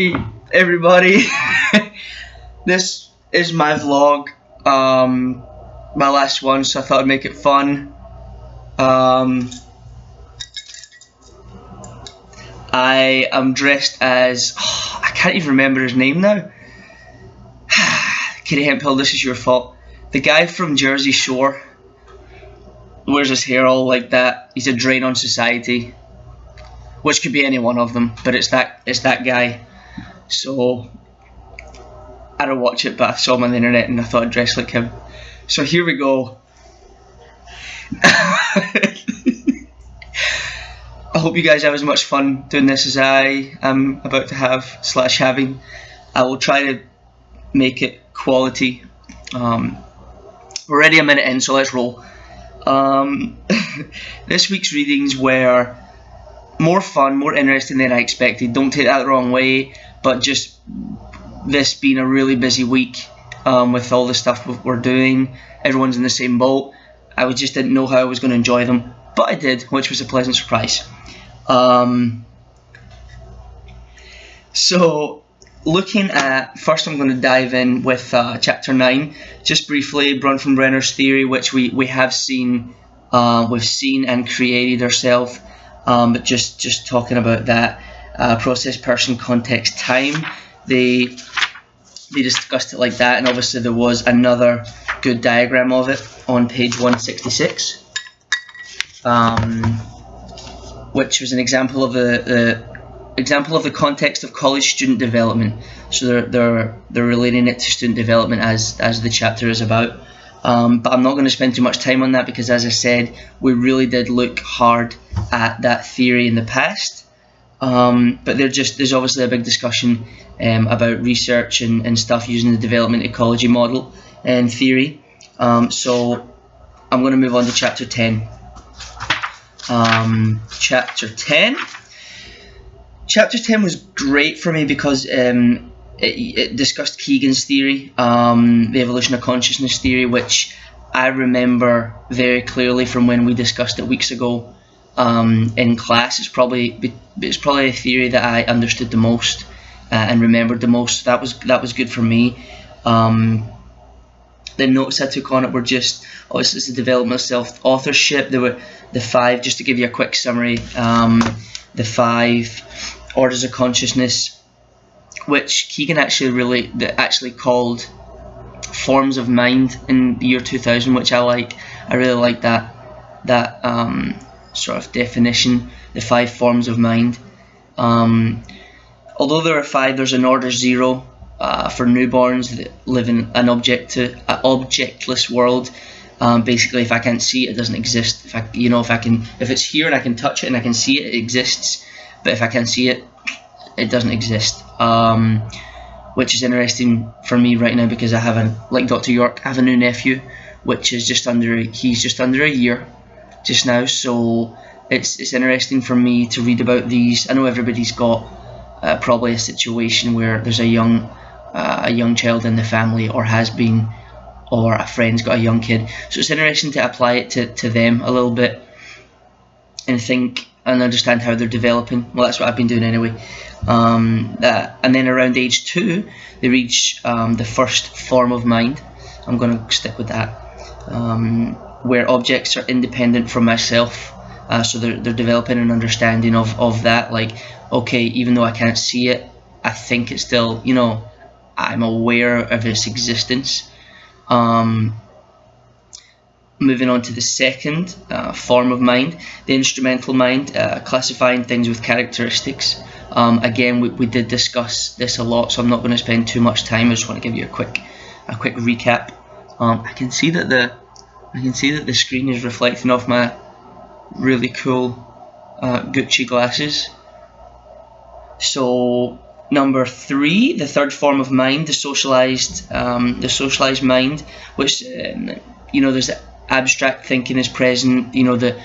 Hey everybody, this is my vlog, my last one, so I thought I'd make it fun. I am dressed as, I can't even remember his name now. Katie Hemphill, this is your fault. The guy from Jersey Shore wears his hair all like that. He's a drain on society. Which could be any one of them, but it's that guy. So I don't watch it, but I saw him on the internet and I thought I'd dress like him. So here we go. I hope you guys have as much fun doing this as I am about to have / having. I will try to make it quality. We're already a minute in, so let's roll. This week's readings were more fun, more interesting than I expected. Don't take that the wrong way, but just this being a really busy week with all the stuff we're doing, everyone's in the same boat. I just didn't know how I was going to enjoy them, but I did, which was a pleasant surprise. So looking at, first I'm going to dive in with chapter 9, just briefly, Bronfenbrenner's theory, which we have seen, we've seen and created ourselves. But just talking about that, process, person, context, time, they discussed it like that, and obviously there was another good diagram of it on page 166, which was an example of the context of college student development. So they're relating it to student development as the chapter is about. But I'm not going to spend too much time on that because, as I said, we really did look hard at that theory in the past. But there's obviously a big discussion about research and stuff using the development ecology model and theory. So I'm going to move on to chapter 10. Chapter 10 was great for me because it discussed Kegan's theory, the evolution of consciousness theory, which I remember very clearly from when we discussed it weeks ago in class. It's probably a theory that I understood the most and remembered the most. That was good for me. The notes I took on it were just, obviously it's the development of self-authorship. There were the 5, just to give you a quick summary, the 5 orders of consciousness, which Kegan actually called forms of mind in the year 2000, which I like. I really like that sort of definition, the 5 forms of mind. Although there are 5, there's an order 0 for newborns that live in an objectless world. Basically, if I can't see it, it doesn't exist. If it's here and I can touch it and I can see it, it exists. But if I can't see it, it doesn't exist. Which is interesting for me right now because I have like Dr. York, I have a new nephew, which is he's just under a year just now. So it's interesting for me to read about these. I know everybody's got probably a situation where there's a young child in the family, or has been, or a friend's got a young kid. So it's interesting to apply it to them a little bit and think and understand how they're developing. Well, that's what I've been doing anyway. And then around age 2, they reach the first form of mind. I'm going to stick with that, where objects are independent from myself. So they're developing an understanding of that. Like, okay, even though I can't see it, I think it's still, I'm aware of its existence. Moving on to the second form of mind, the instrumental mind, classifying things with characteristics. Again, we did discuss this a lot, so I'm not going to spend too much time. I just want to give you a quick recap. I can see that the screen is reflecting off my really cool Gucci glasses. So number 3, the third form of mind, the socialized mind, which there's abstract thinking is present. The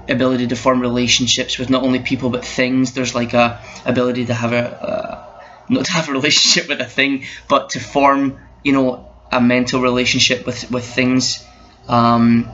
ability to form relationships with not only people but things. There's like a ability to have not to have a relationship with a thing, but to form a mental relationship with things. And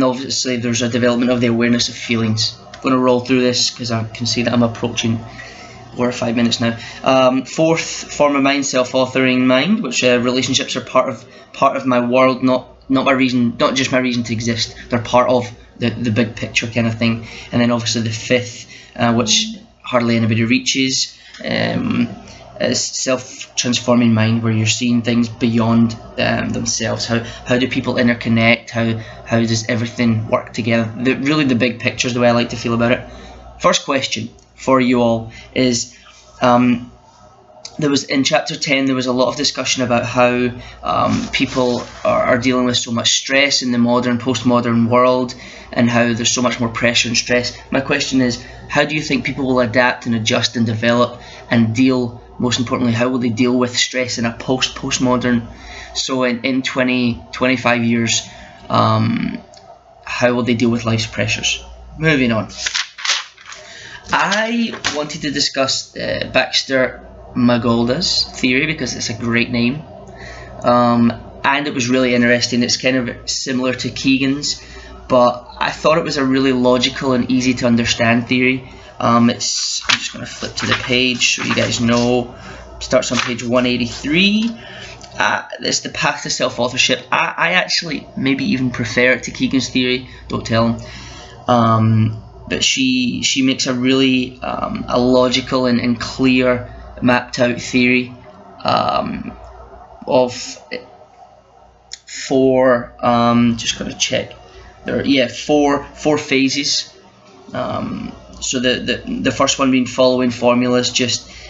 obviously there's a development of the awareness of feelings. I'm going to roll through this because I can see that I'm approaching 4 or 5 minutes now. Fourth form of mind, self-authoring mind, which relationships are part of my world, not my reason, not just my reason to exist. They're part of the big picture kind of thing. And then obviously the fifth, which hardly anybody reaches, is self-transforming mind, where you're seeing things beyond themselves. How do people interconnect? How does everything work together? Really the big picture is the way I like to feel about it. First question for you all is, there was in chapter 10 there was a lot of discussion about how people are dealing with so much stress in the postmodern world, and how there's so much more pressure and stress. My question is, how do you think people will adapt and adjust and develop and deal, most importantly, how will they deal with stress in a postmodern? So in 25 years, how will they deal with life's pressures? Moving on. I wanted to discuss Baxter Magolda's theory because it's a great name, and it was really interesting. It's kind of similar to Kegan's, but I thought it was a really logical and easy to understand theory. I'm just going to flip to the page so you guys know. Starts on page 183. It's the path to self-authorship. I actually maybe even prefer it to Kegan's theory. Don't tell him. But she makes a really a logical and clear, mapped out theory of four. Just going to check. Four phases. So the first one being following formulas.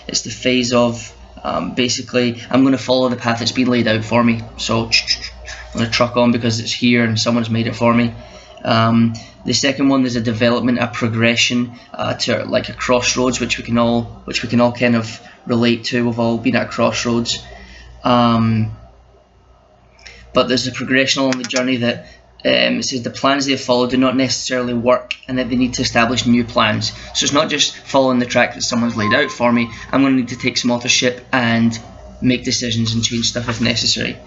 It's the phase of basically I'm going to follow the path that's been laid out for me. So I'm going to truck on because it's here and someone's made it for me. The second one is a development, a progression to like a crossroads, which we can all kind of relate to. We've all been at crossroads, but there's a progression along the journey that it says the plans they have followed do not necessarily work, and that they need to establish new plans. So it's not just following the track that someone's laid out for me. I'm going to need to take some authorship and make decisions and change stuff if necessary.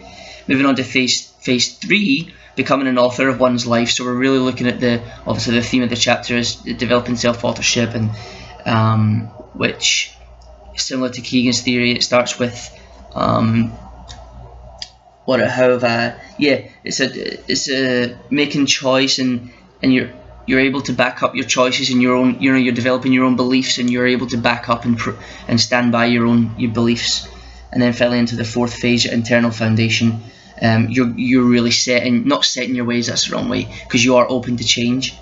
Moving on to phase 3, becoming an author of one's life. So we're really looking at obviously the theme of the chapter is developing self-authorship, and which is similar to Kegan's theory. It starts with it's a making choice, and you're able to back up your choices and your own, you're developing your own beliefs, and you're able to back up and stand by your beliefs. And then finally into the fourth phase, your internal foundation. You're really not setting your ways, that's the wrong way, because you are open to change,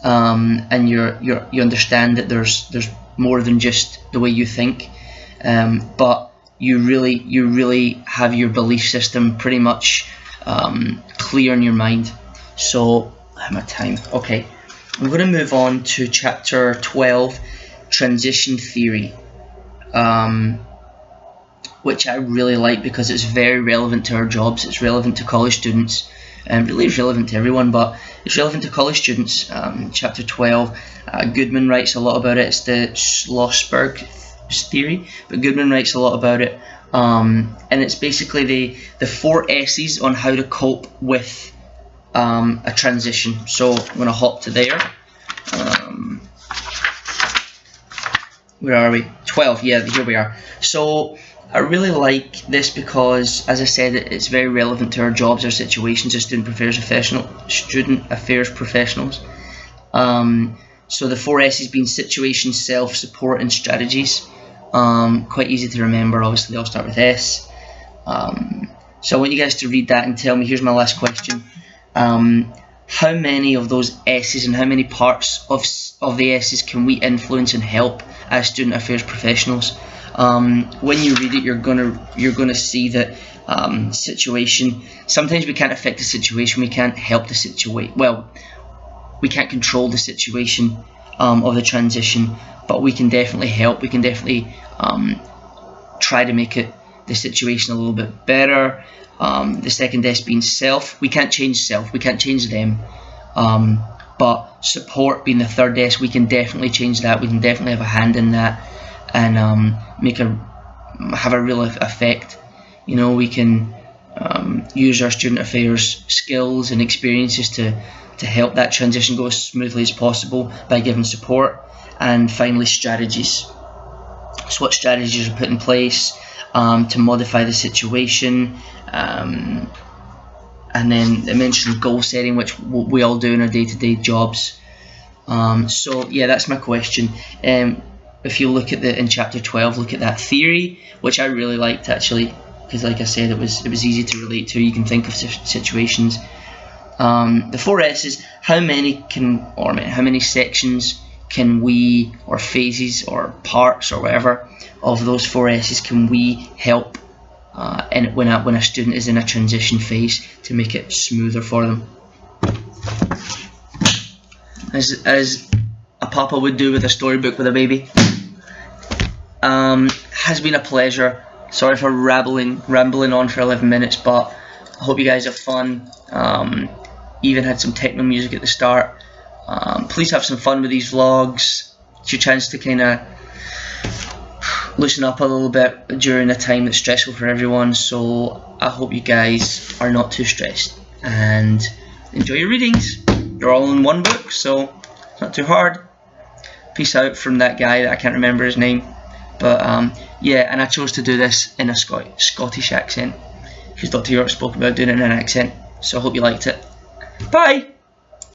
and you understand that there's more than just the way you think, but you really have your belief system pretty much clear in your mind. So how much time? Okay, I'm going to move on to chapter 12, transition theory, which I really like because it's very relevant to our jobs. It's relevant to college students, and really it's relevant to everyone, but it's relevant to college students. Chapter 12, Goodman writes a lot about it. It's the Schlossberg theory, but Goodman writes a lot about it, and it's basically the 4 S's on how to cope with a transition. So I'm going to hop to there. Where are we? 12. Yeah, here we are. So I really like this because, as I said, it's very relevant to our jobs, our situations as student affairs professionals. So the 4 S's being situation, self, support, and strategies. Quite easy to remember. Obviously, they all start with S. So I want you guys to read that and tell me. Here's my last question. How many of those S's and how many parts of the S's can we influence and help as student affairs professionals? When you read it, you're gonna see that situation. Sometimes we can't affect the situation. We can't help the situation. Well, we can't control the situation of the transition, but we can definitely help. We can definitely try to make the situation a little bit better. The second S being self. We can't change self. We can't change them. But support being the third S, we can definitely change that. We can definitely have a hand in that, and have a real effect. You know, we can use our student affairs skills and experiences to help that transition go as smoothly as possible by giving support. And finally, strategies. what strategies are put in place to modify the situation, and then it mentions goal setting, which we all do in our day-to-day jobs. So yeah, that's my question. If you look at in chapter 12, look at that theory, which I really liked actually, because like I said, it was easy to relate to. You can think of situations. The 4 S's: how many sections can we, or phases or parts or whatever of those 4 S's can we help when a student is in a transition phase to make it smoother for them, as a papa would do with a storybook with a baby. Has been a pleasure. Sorry for rambling on for 11 minutes, but I hope you guys have fun. Even had some techno music at the start. Please have some fun with these vlogs. It's your chance to kind of loosen up a little bit during a time that's stressful for everyone. So I hope you guys are not too stressed and enjoy your readings. They're all in one book, so it's not too hard. Peace out from that guy that I can't remember his name. But yeah, and I chose to do this in a Scottish accent because Dr. York spoke about doing it in an accent. So I hope you liked it. Bye!